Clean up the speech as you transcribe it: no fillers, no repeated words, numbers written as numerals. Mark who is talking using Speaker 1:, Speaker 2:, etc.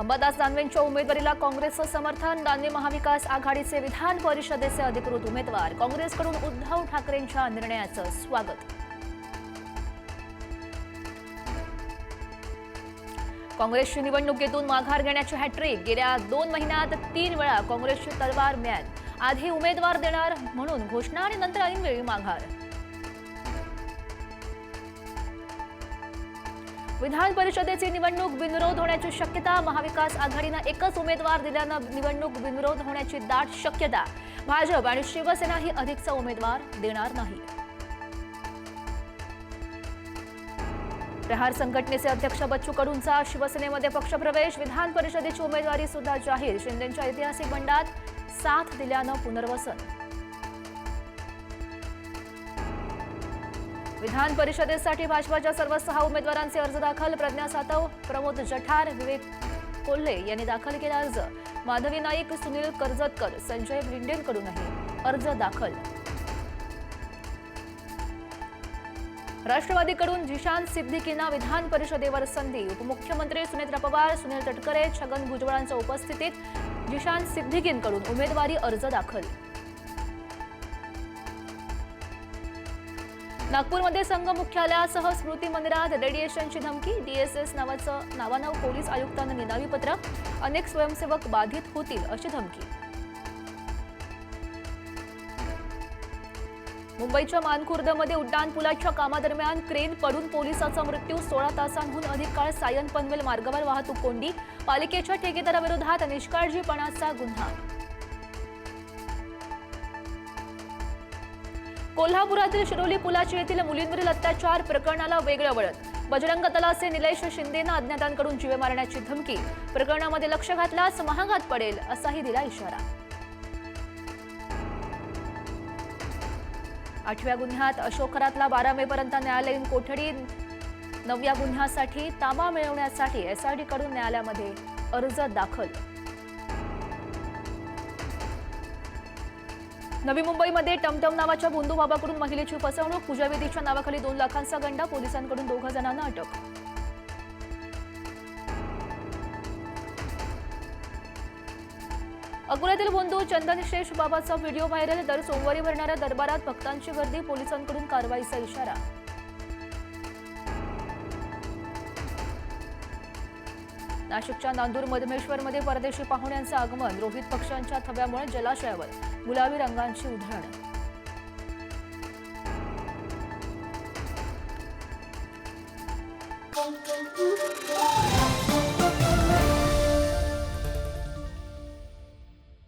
Speaker 1: अंबादास दानवेंच्या उमेदवारीला काँग्रेसचं समर्थन. दानवे महाविकास आघाडीचे विधान परिषदेचे अधिकृत उमेदवार. काँग्रेसकडून उद्धव ठाकरेंच्या निर्णयाचं स्वागत. काँग्रेसची निवडणुकीतून माघार घेण्याची हॅट्रिक. गेल्या 2 महिन्यात 3 वेळा काँग्रेसची तलवार म्यान. आधी उमेदवार देणार म्हणून घोषणा आणि नंतर ऐनवेळी माघार. विधान परिषदेची निवडणूक बिनविरोध होण्याची शक्यता. महाविकास आघाडीनं एकच उमेदवार दिल्यानं निवडणूक बिनविरोध होण्याची दाट शक्यता. भाजप आणि शिवसेनाही अधिकचा उमेदवार देणार नाही. प्रहार संघटनेचे अध्यक्ष बच्चू कडूंचा शिवसेनेमध्ये पक्षप्रवेश. विधान परिषदेची उमेदवारी सुद्धा जाहीर. शिंदेंच्या ऐतिहासिक बंडात साथ दिल्यानं पुनर्वसन. विधान परिषदेसाठी भाजपाच्या सर्व 6 उमेदवारांचे अर्ज दाखल. प्रज्ञा सातव, प्रमोद जठार, विवेक कोल्हे यांनी दाखल केला अर्ज. माधवी नाईक, सुनील कर्जतकर, संजय भिंडेंकडूनही अर्ज दाखल. राष्ट्रवादीकडून जिशान सिद्दीकींना विधान परिषदेवर संधी. उपमुख्यमंत्री सुनेत्रा पवार, सुनील तटकरे, छगन भुजबळांच्या उपस्थितीत जिशान सिद्दीकींकडून उमेदवारी अर्ज दाखल. नागपूरमध्ये संघ मुख्यालयासह स्मृती मंदिरात रेडिएशनची धमकी. डीएसएस नावानं पोलीस आयुक्तांना निनावी पत्र. अनेक स्वयंसेवक बाधित होतील अशी धमकी. मुंबईच्या मानखुर्दमध्ये उड्डाणपुलाच्या कामादरम्यान क्रेन पडून पोलिसाचा मृत्यू. 16 तासांहून अधिक काळ सायन पनवेल मार्गावर वाहतूक कोंडी. पालिकेच्या ठेकेदाराविरोधात निष्काळजीपणाचा गुन्हा. कोल्हापुरातील शिरोली पुलाची येथील मुलींवरील अत्याचार प्रकरणाला वेगळं वळण. बजरंग दलाचे निलेश शिंदेंना अज्ञातांकडून जीवे मारण्याची धमकी. प्रकरणामध्ये लक्ष घातल्यास महागात पडेल असाही दिला इशारा. 8व्या गुन्ह्यात अशोक खरातला 12 मेपर्यंत न्यायालयीन कोठडी. 9व्या गुन्ह्यासाठी ताबा मिळवण्यासाठी एसआयटीकडून न्यायालयामध्ये अर्ज दाखल. नवी मुंबईमध्ये टमटम नावाच्या भोंदू बाबाकडून महिलेची फसवणूक. पूजाविधीच्या नावाखाली 2 लाखांचा गंडा. पोलिसांकडून 2 जणांना अटक. अकोल्यातील भोंदू चंदनशेष बाबाचा व्हिडिओ व्हायरल. दर सोमवारी भरणाऱ्या दरबारात भक्तांची गर्दी. पोलिसांकडून कारवाईचा इशारा. नाशिकच्या नांदूर मधमेश्वरमध्ये परदेशी पाहुण्यांचं आगमन. रोहित पक्ष्यांच्या थव्यामुळे जलाशयावर गुलाबी रंगांची उधळण.